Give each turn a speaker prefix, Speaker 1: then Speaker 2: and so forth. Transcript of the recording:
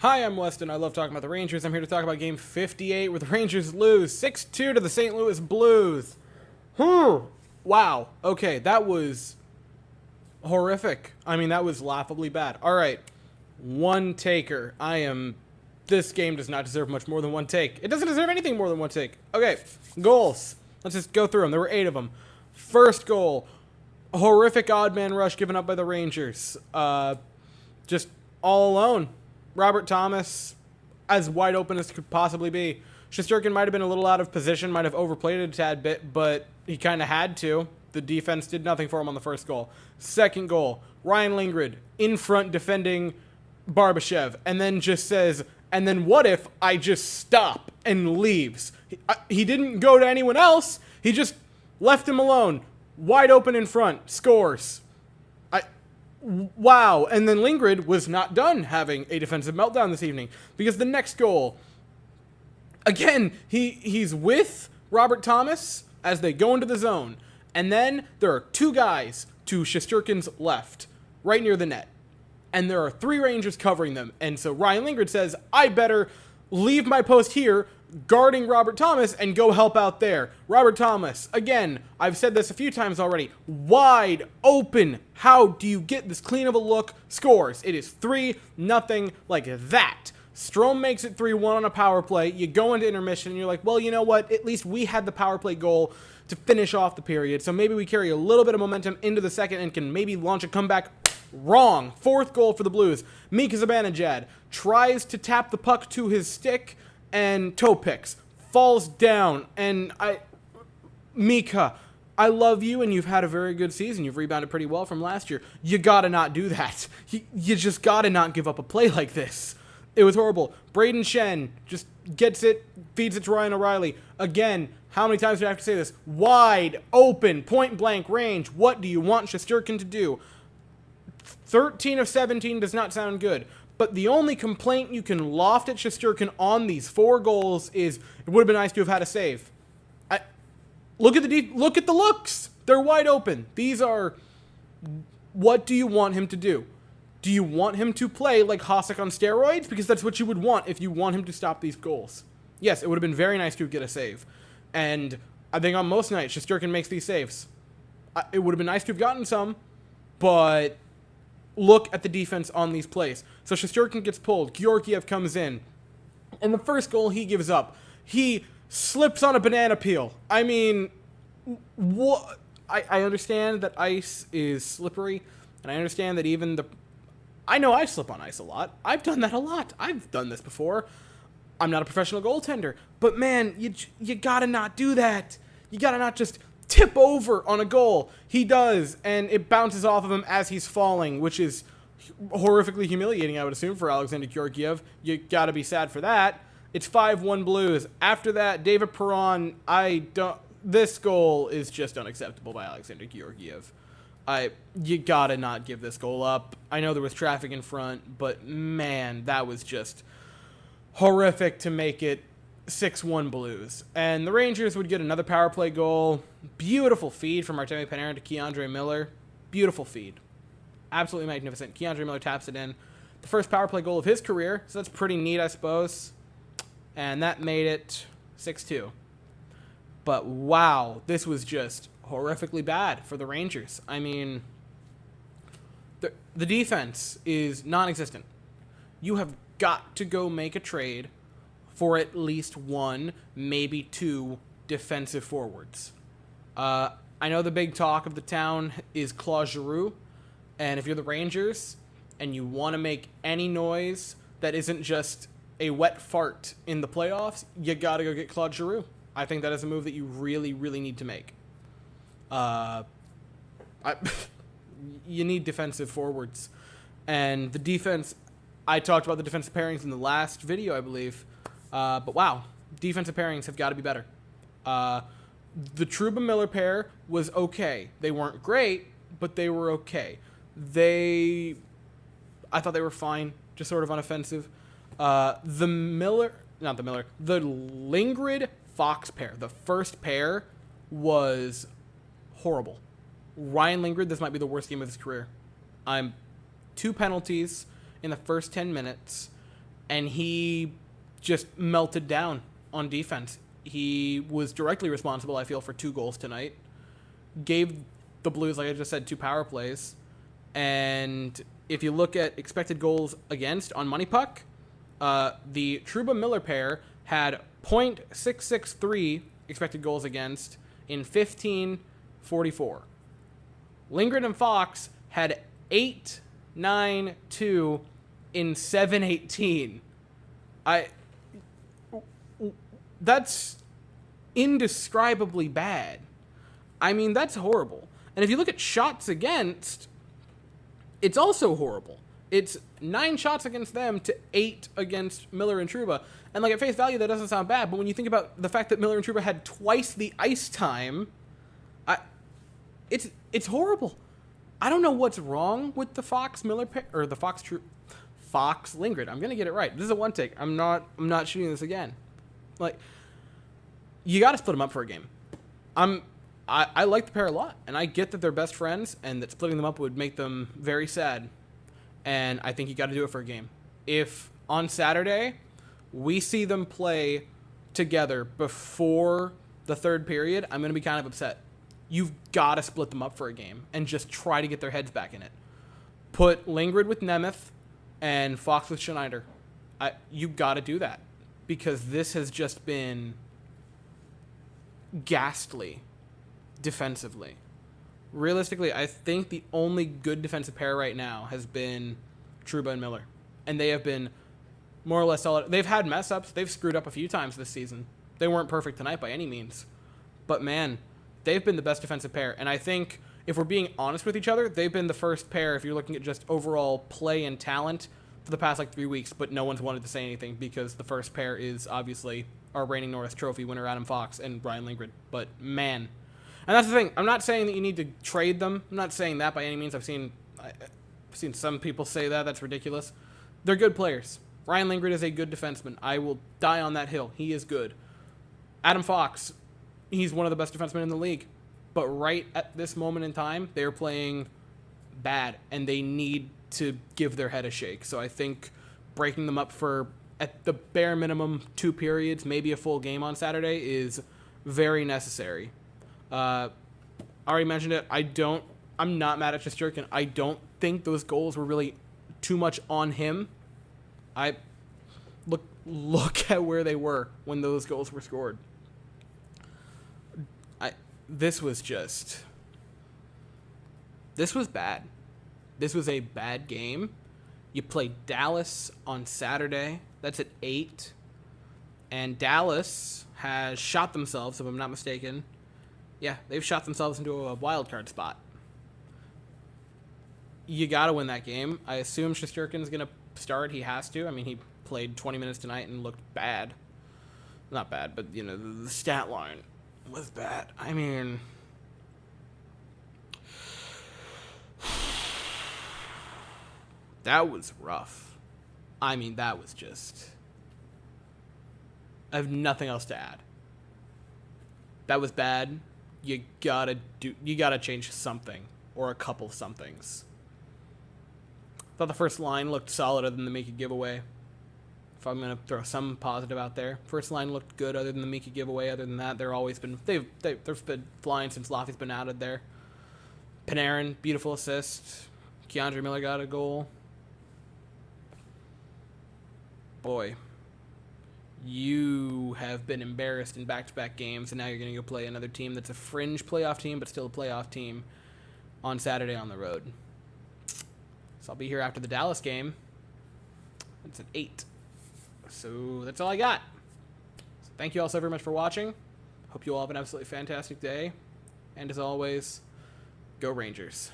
Speaker 1: Hi, I'm Weston. I love talking about the Rangers. I'm here to talk about Game 58 where the Rangers lose 6-2 to the St. Louis Blues. Wow. Okay, that was horrific. I mean, that was laughably bad. All right, one taker. This game does not deserve much more than one take. It doesn't deserve anything more than one take. Okay, goals. Let's just go through them. There were 8 of them. First goal, horrific odd man rush given up by the Rangers. Just all alone. Robert Thomas, as wide open as could possibly be. Shesterkin might have been a little out of position, might have overplayed it a tad bit, but he kind of had to. The defense did nothing for him on the first goal. Second goal, Ryan Lindgren in front defending Barbashev, and then just says, and then what if I just stop and leaves? He didn't go to anyone else. He just left him alone. Wide open in front. Scores. Wow. And then Lindgren was not done having a defensive meltdown this evening because the next goal, again, he's with Robert Thomas as they go into the zone. And then there are 2 guys to Shesterkin's left, right near the net. And there are 3 Rangers covering them. And so Ryan Lindgren says, I better leave my post here guarding Robert Thomas and go help out there. Robert Thomas, again, I've said this a few times already, wide open. How do you get this clean of a look? Scores. It is 3-0 like that. Strome makes it 3-1 on a power play. You go into intermission and you're like, well, you know what? At least we had the power play goal to finish off the period. So maybe we carry a little bit of momentum into the second and can maybe launch a comeback. Wrong. 4th goal for the Blues. Mika Zibanejad tries to tap the puck to his stick and toe picks, falls down, and Mika, I love you, and you've had a very good season. You've rebounded pretty well from last year. You gotta not do that. You just gotta not give up a play like this. It was horrible. Braden Shen just gets it, feeds it to Ryan O'Reilly. Again, how many times do I have to say this? Wide open, point blank range. What do you want Shesterkin to do? 13 of 17 does not sound good. But the only complaint you can loft at Shesterkin on these 4 goals is it would have been nice to have had a save. Look at the looks. They're wide open. These are. What do you want him to do? Do you want him to play like Hasek on steroids? Because that's what you would want if you want him to stop these goals. Yes, it would have been very nice to get a save. And I think on most nights, Shesterkin makes these saves. It would have been nice to have gotten some, but look at the defense on these plays. So Shesterkin gets pulled. Georgiev comes in. And the first goal he gives up, he slips on a banana peel. I mean, what? I understand that ice is slippery, and I understand that I know I slip on ice a lot. I've done that a lot. I've done this before. I'm not a professional goaltender. But man, you gotta not do that. You gotta not just tip over on a goal. He does, and it bounces off of him as he's falling, which is horrifically humiliating, I would assume, for Alexander Georgiev. You gotta be sad for that. It's 5-1 Blues. After that, David Perron, this goal is just unacceptable by Alexander Georgiev. You gotta not give this goal up. I know there was traffic in front, but man, that was just horrific to make it 6-1 Blues. And the Rangers would get another power play goal. Beautiful feed from Artemi Panarin to Keandre Miller. Beautiful feed. Absolutely magnificent. Keandre Miller taps it in. The first power play goal of his career, so that's pretty neat, I suppose. And that made it 6-2. But wow, this was just horrifically bad for the Rangers. I mean, the defense is non-existent. You have got to go make a trade for at least 1, maybe 2 defensive forwards. I know the big talk of the town is Claude Giroux, and if you're the Rangers and you want to make any noise that isn't just a wet fart in the playoffs, you got to go get Claude Giroux. I think that is a move that you really, really need to make. You need defensive forwards. And the defense, I talked about the defensive pairings in the last video, I believe. But wow, defensive pairings have got to be better. The Trouba-Miller pair was okay. They weren't great, but they were okay. I thought they were fine, just sort of unoffensive. The Lindgren-Fox pair, the first pair, was horrible. Ryan Lindgren, this might be the worst game of his career. 2 penalties in the first 10 minutes, and he just melted down on defense. He was directly responsible, I feel, for 2 goals tonight. Gave the Blues, like I just said, 2 power plays. And if you look at expected goals against on Money Puck, the Trouba-Miller pair had .663 expected goals against in 15:44. Lindgren and Fox had 8.92 in 7:18. That's indescribably bad. I mean, that's horrible. And if you look at shots against, it's also horrible. It's 9 shots against them to 8 against Miller and Trouba. And like at face value, that doesn't sound bad. But when you think about the fact that Miller and Trouba had twice the ice time, it's horrible. I don't know what's wrong with the Fox Miller or the Fox Lindgren. I'm gonna get it right. This is a one take. I'm not shooting this again. Like, you got to split them up for a game. I like the pair a lot, and I get that they're best friends, and that splitting them up would make them very sad. And I think you got to do it for a game. If on Saturday we see them play together before the third period, I'm going to be kind of upset. You've got to split them up for a game and just try to get their heads back in it. Put Lindgren with Nemeth and Fox with Schneider. You got to do that, because this has just been ghastly defensively. Realistically, I think the only good defensive pair right now has been Trouba and Miller. And they have been more or less solid. They've had mess-ups. They've screwed up a few times this season. They weren't perfect tonight by any means. But, man, they've been the best defensive pair. And I think, if we're being honest with each other, they've been the first pair, if you're looking at just overall play and talent, for the past, 3 weeks. But no one's wanted to say anything, because the first pair is, obviously, our reigning Norris Trophy winner, Adam Fox, and Brian Lindgren. But, man. And that's the thing. I'm not saying that you need to trade them. I'm not saying that by any means. I've seen some people say that. That's ridiculous. They're good players. Ryan Lindgren is a good defenseman. I will die on that hill. He is good. Adam Fox, he's one of the best defensemen in the league. But right at this moment in time, they're playing bad, and they need to give their head a shake. So I think breaking them up for, at the bare minimum, 2 periods, maybe a full game on Saturday, is very necessary. I already mentioned it. I'm not mad at Shesterkin. I don't think those goals were really too much on him. I look at where they were when those goals were scored. This was bad. This was a bad game. You play Dallas on Saturday. That's at 8. And Dallas has shot themselves, if I'm not mistaken. Yeah, they've shot themselves into a wild card spot. You got to win that game. I assume Shesterkin's going to start. He has to. I mean, he played 20 minutes tonight and looked bad. Not bad, but, the stat line was bad. I mean, that was rough. I mean, that was just... I have nothing else to add. That was bad. You gotta change something, or a couple somethings. Thought the first line looked solid other than the Mika giveaway. If I'm gonna throw some positive out there, first line looked good other than the Mika giveaway. Other than that, they've been flying since Laffy's been out of there. Panarin, beautiful assist. Keandre Miller got a goal. Boy, you have been embarrassed in back-to-back games, and now you're going to go play another team that's a fringe playoff team, but still a playoff team on Saturday on the road. So I'll be here after the Dallas game. It's at 8. So that's all I got. So thank you all so very much for watching. Hope you all have an absolutely fantastic day. And as always, go Rangers.